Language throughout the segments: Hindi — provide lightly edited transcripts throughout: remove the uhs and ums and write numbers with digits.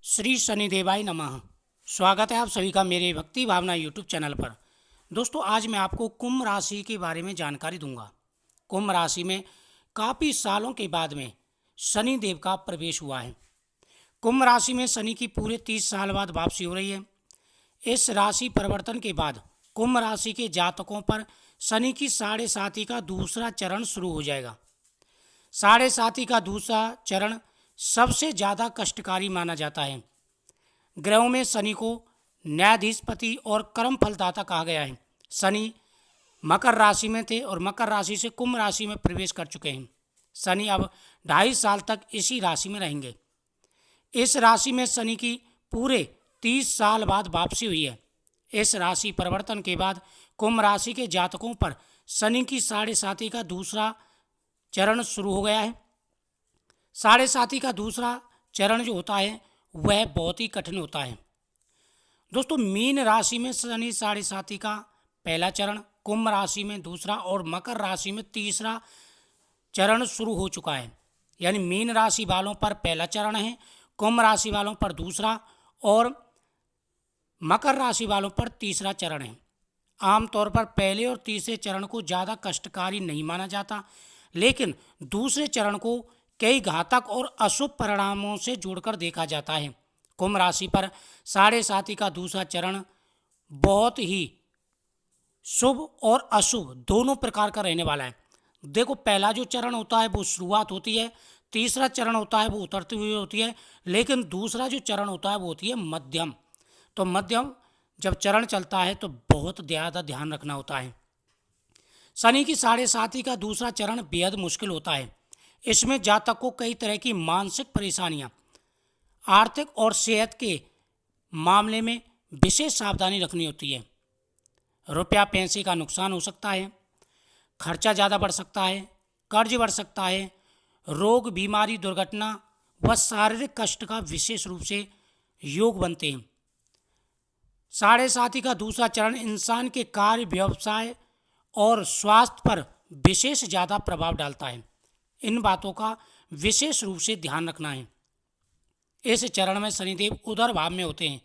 श्री शनिदेवाय नमः। स्वागत है आप सभी का मेरे भक्ति भावना यूट्यूब चैनल पर। दोस्तों, आज मैं आपको कुंभ राशि के बारे में जानकारी दूंगा। कुंभ राशि में काफ़ी सालों के बाद में शनि देव का प्रवेश हुआ है। कुंभ राशि में शनि की पूरे 30 साल बाद वापसी हो रही है। इस राशि परिवर्तन के बाद कुंभ राशि के जातकों पर शनि की साढ़े साती का दूसरा चरण शुरू हो जाएगा। साढ़े साती का दूसरा चरण सबसे ज़्यादा कष्टकारी माना जाता है। ग्रहों में शनि को न्यायाधीशपति और कर्म फलदाता कहा गया है। शनि मकर राशि में थे और मकर राशि से कुंभ राशि में प्रवेश कर चुके हैं। शनि अब 2.5 साल तक इसी राशि में रहेंगे। इस राशि में शनि की पूरे 30 साल बाद वापसी हुई है। इस राशि परिवर्तन के बाद कुंभ राशि के जातकों पर शनि की साढ़े साती का दूसरा चरण शुरू हो गया है। साढ़े साती का दूसरा चरण जो होता है वह बहुत ही कठिन होता है। दोस्तों, मीन राशि में शनि साढ़े साती का पहला चरण, कुंभ राशि में दूसरा और मकर राशि में तीसरा चरण शुरू हो चुका है। यानी मीन राशि वालों पर पहला चरण है, कुंभ राशि वालों पर दूसरा और मकर राशि वालों पर तीसरा चरण है। आमतौर पर पहले और तीसरे चरण को ज़्यादा कष्टकारी नहीं माना जाता, लेकिन दूसरे चरण को कई घातक और अशुभ परिणामों से जोड़कर देखा जाता है। कुंभ राशि पर साढ़े साती का दूसरा चरण बहुत ही शुभ और अशुभ दोनों प्रकार का रहने वाला है। देखो, पहला जो चरण होता है वो शुरुआत होती है, तीसरा चरण होता है वो उतरती हुई होती है, लेकिन दूसरा जो चरण होता है वो होती है मध्यम। तो मध्यम जब चरण चलता है तो बहुत ज़्यादा ध्यान रखना होता है। शनि की साढ़े साती का दूसरा चरण बेहद मुश्किल होता है। इसमें जातक को कई तरह की मानसिक परेशानियां, आर्थिक और सेहत के मामले में विशेष सावधानी रखनी होती है। रुपया पैसे का नुकसान हो सकता है, खर्चा ज़्यादा बढ़ सकता है, कर्ज बढ़ सकता है, रोग, बीमारी, दुर्घटना व शारीरिक कष्ट का विशेष रूप से योग बनते हैं। साढ़े साती का दूसरा चरण इंसान के कार्य, व्यवसाय और स्वास्थ्य पर विशेष ज़्यादा प्रभाव डालता है। इन बातों का विशेष रूप से ध्यान रखना है। इस चरण में शनिदेव उदर भाव में होते हैं।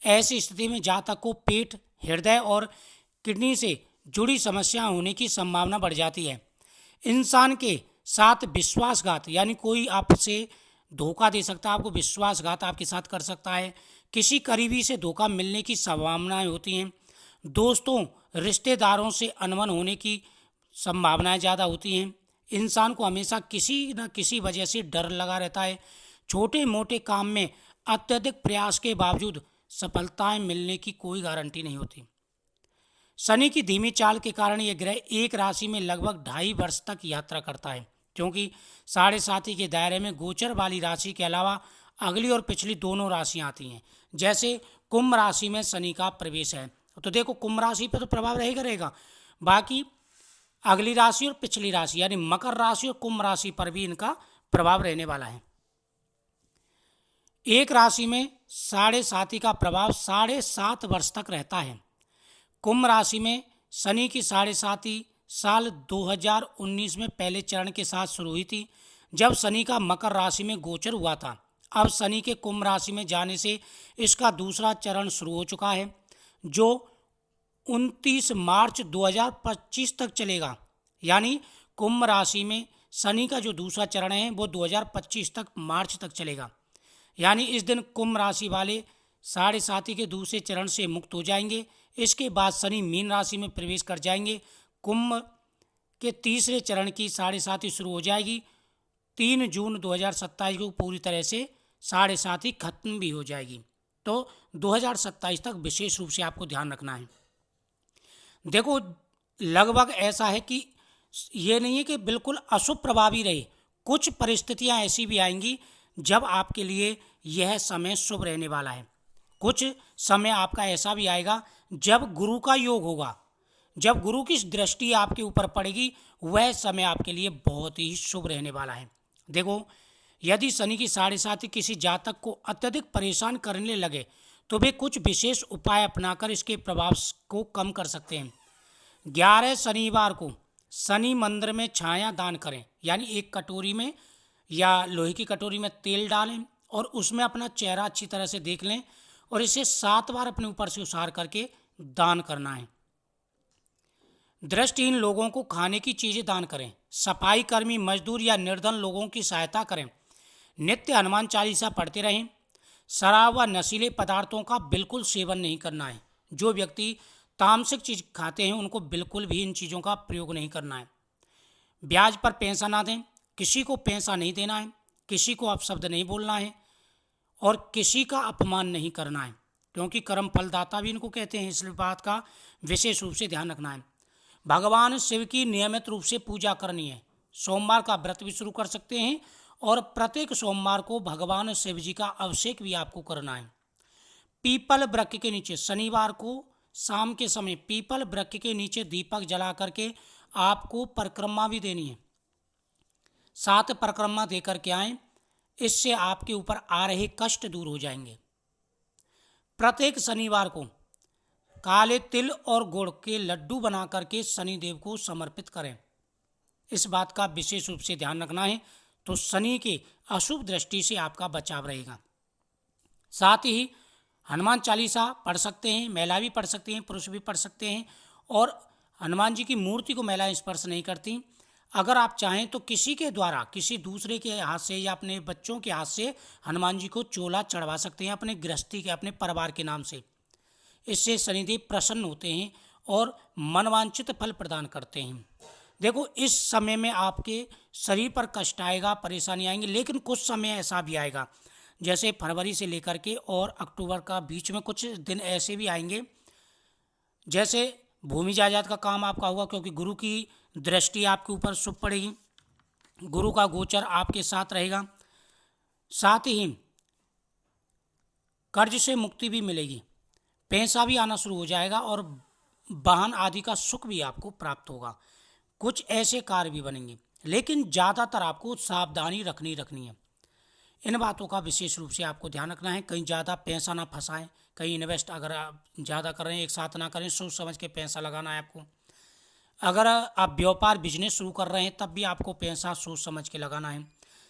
ऐसी स्थिति में जातक को पेट, हृदय और किडनी से जुड़ी समस्याएं होने की संभावना बढ़ जाती है। इंसान के साथ विश्वासघात, यानी कोई आपसे धोखा दे सकता है, आपको विश्वासघात आपके साथ कर सकता है। किसी करीबी से धोखा मिलने की संभावनाएं होती हैं। दोस्तों, रिश्तेदारों से अनबन होने की संभावनाएं ज़्यादा होती हैं। इंसान को हमेशा किसी न किसी वजह से डर लगा रहता है। छोटे मोटे काम में अत्यधिक प्रयास के बावजूद सफलताएं मिलने की कोई गारंटी नहीं होती। शनि की धीमी चाल के कारण यह ग्रह एक राशि में लगभग 2.5 वर्ष तक यात्रा करता है, क्योंकि साढ़े साती के दायरे में गोचर वाली राशि के अलावा अगली और पिछली दोनों राशियां आती हैं। जैसे कुंभ राशि में शनि का प्रवेश है तो देखो, कुंभ राशि पर तो प्रभाव रहेगा, बाकी अगली राशि और पिछली राशि यानी मकर राशि और कुंभ राशि पर भी इनका प्रभाव रहने वाला है। एक राशि में साढ़े साती का प्रभाव 7.5 वर्ष तक रहता है। कुंभ राशि में शनि की साढ़े साती साल 2019 में पहले चरण के साथ शुरू हुई थी, जब शनि का मकर राशि में गोचर हुआ था। अब शनि के कुंभ राशि में जाने से इसका दूसरा चरण शुरू हो चुका है, जो 29 मार्च 2025 तक चलेगा। यानी कुंभ राशि में शनि का जो दूसरा चरण है वो 2025 तक मार्च तक चलेगा। यानी इस दिन कुंभ राशि वाले साढ़े साती के दूसरे चरण से मुक्त हो जाएंगे। इसके बाद शनि मीन राशि में प्रवेश कर जाएंगे। कुंभ के तीसरे चरण की साढ़े साती शुरू हो जाएगी। 3 जून 2027 को पूरी तरह से साढ़े साती खत्म भी हो जाएगी। तो 2027 तक विशेष रूप से आपको ध्यान रखना है। देखो, लगभग ऐसा है कि ये नहीं है कि बिल्कुल अशुभ प्रभावी रहे। कुछ परिस्थितियां ऐसी भी आएंगी जब आपके लिए यह समय शुभ रहने वाला है। कुछ समय आपका ऐसा भी आएगा जब गुरु का योग होगा, जब गुरु की दृष्टि आपके ऊपर पड़ेगी, वह समय आपके लिए बहुत ही शुभ रहने वाला है। देखो, यदि शनि की साढ़े साती किसी जातक को अत्यधिक परेशान करने लगे तो वे कुछ विशेष उपाय अपनाकर इसके प्रभाव को कम कर सकते हैं। 11 शनिवार को शनि मंदिर में छाया दान करें, यानी एक कटोरी में या लोहे की कटोरी में तेल डालें और उसमें अपना चेहरा अच्छी तरह से देख लें और इसे 7 बार अपने ऊपर से उसार करके दान करना है। दृष्टिहीन लोगों को खाने की चीजें दान करें। सफाई कर्मी, मजदूर या निर्धन लोगों की सहायता करें। नित्य हनुमान चालीसा पढ़ते रहें। शराब व नशीले पदार्थों का बिल्कुल सेवन नहीं करना है। जो व्यक्ति तामसिक चीज खाते हैं उनको बिल्कुल भी इन चीज़ों का प्रयोग नहीं करना है। ब्याज पर पैसा ना दें। किसी को पैसा नहीं देना है, किसी को अपशब्द नहीं बोलना है और किसी का अपमान नहीं करना है, क्योंकि कर्म फलदाता भी इनको कहते हैं। इस बात का विशेष रूप से ध्यान रखना है। भगवान शिव की नियमित रूप से पूजा करनी है। सोमवार का व्रत भी शुरू कर सकते हैं और प्रत्येक सोमवार को भगवान शिव जी का अभिषेक भी आपको करना है। पीपल वृक्ष के नीचे शनिवार को शाम के समय पीपल वृक्ष के नीचे दीपक जला करके आपको परिक्रमा भी देनी है। 7 परिक्रमा देकर के आए, इससे आपके ऊपर आ रहे कष्ट दूर हो जाएंगे। प्रत्येक शनिवार को काले तिल और गुड़ के लड्डू बना करके शनिदेव को समर्पित करें। इस बात का विशेष रूप से ध्यान रखना है, तो शनि के अशुभ दृष्टि से आपका बचाव रहेगा। साथ ही हनुमान चालीसा पढ़ सकते हैं, महिला भी पढ़ सकती हैं, पुरुष भी पढ़ सकते हैं। और हनुमान जी की मूर्ति को महिलाएं स्पर्श नहीं करती। अगर आप चाहें तो किसी के द्वारा, किसी दूसरे के हाथ से या अपने बच्चों के हाथ से हनुमान जी को चोला चढ़वा सकते हैं अपने गृहस्थी के, अपने परिवार के नाम से। इससे शनिदेव प्रसन्न होते हैं और मनवांछित फल प्रदान करते हैं। देखो, इस समय में आपके शरीर पर कष्ट आएगा, परेशानी आएंगी, लेकिन कुछ समय ऐसा भी आएगा, जैसे फरवरी से लेकर के और अक्टूबर का बीच में कुछ दिन ऐसे भी आएंगे, जैसे भूमि जायदाद का काम आपका होगा, क्योंकि गुरु की दृष्टि आपके ऊपर शुभ पड़ेगी। गुरु का गोचर आपके साथ रहेगा। साथ ही कर्ज से मुक्ति भी मिलेगी, पैसा भी आना शुरू हो जाएगा और वाहन आदि का सुख भी आपको प्राप्त होगा। कुछ ऐसे कार्य भी बनेंगे, लेकिन ज़्यादातर आपको सावधानी रखनी है। इन बातों का विशेष रूप से आपको ध्यान रखना है। कहीं ज़्यादा पैसा ना फंसाएं, कहीं इन्वेस्ट अगर आप ज़्यादा कर रहे हैं एक साथ ना करें, सोच समझ के पैसा लगाना है आपको। अगर आप व्यापार बिजनेस शुरू कर रहे हैं तब भी आपको पैसा सोच समझ के लगाना है।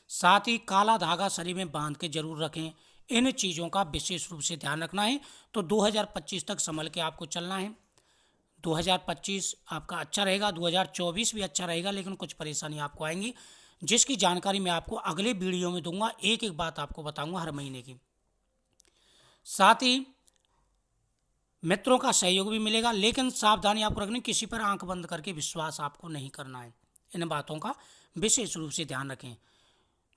साथ ही काला धागा शरीर में बांध के जरूर रखें। इन चीज़ों का विशेष रूप से ध्यान रखना है। तो 2025 तक संभल के आपको चलना है। 2025 आपका अच्छा रहेगा, 2024 भी अच्छा रहेगा, लेकिन कुछ परेशानी आपको आएंगी, जिसकी जानकारी मैं आपको अगले वीडियो में दूंगा। एक एक बात आपको बताऊंगा हर महीने की। साथ ही मित्रों का सहयोग भी मिलेगा, लेकिन सावधानी आपको रखनी, किसी पर आंख बंद करके विश्वास आपको नहीं करना है। इन बातों का विशेष रूप से ध्यान रखें।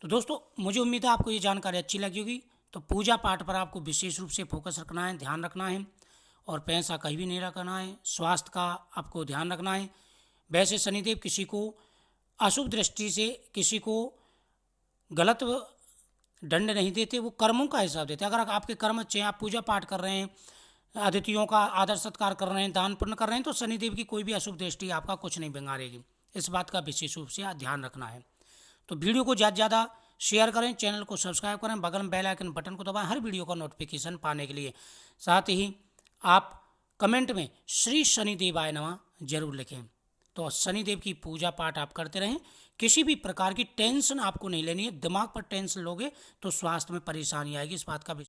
तो दोस्तों, मुझे उम्मीद है आपको ये जानकारी अच्छी लगी होगी। तो पूजा पाठ पर आपको विशेष रूप से फोकस रखना है, ध्यान रखना है और पैसा कहीं भी नहीं रखना है। स्वास्थ्य का आपको ध्यान रखना है। वैसे शनिदेव किसी को अशुभ दृष्टि से, किसी को गलत दंड नहीं देते, वो कर्मों का हिसाब देते। अगर आपके कर्म अच्छे हैं, आप पूजा पाठ कर रहे हैं, अतिथियों का आदर सत्कार कर रहे हैं, दान पुण्य कर रहे हैं, तो शनिदेव की कोई भी अशुभ दृष्टि आपका कुछ नहीं बिगाड़ेगी। इस बात का विशेष रूप से ध्यान रखना है। तो वीडियो को ज़्यादा से ज़्यादा शेयर करें, चैनल को सब्सक्राइब करें, बगल में बेल आइकन बटन को दबाएं हर वीडियो का नोटिफिकेशन पाने के लिए। साथ ही आप कमेंट में श्री शनिदेवाय नमः जरूर लिखें। तो शनिदेव की पूजा पाठ आप करते रहें। किसी भी प्रकार की टेंशन आपको नहीं लेनी है। दिमाग पर टेंशन लोगे तो स्वास्थ्य में परेशानी आएगी। इस बात का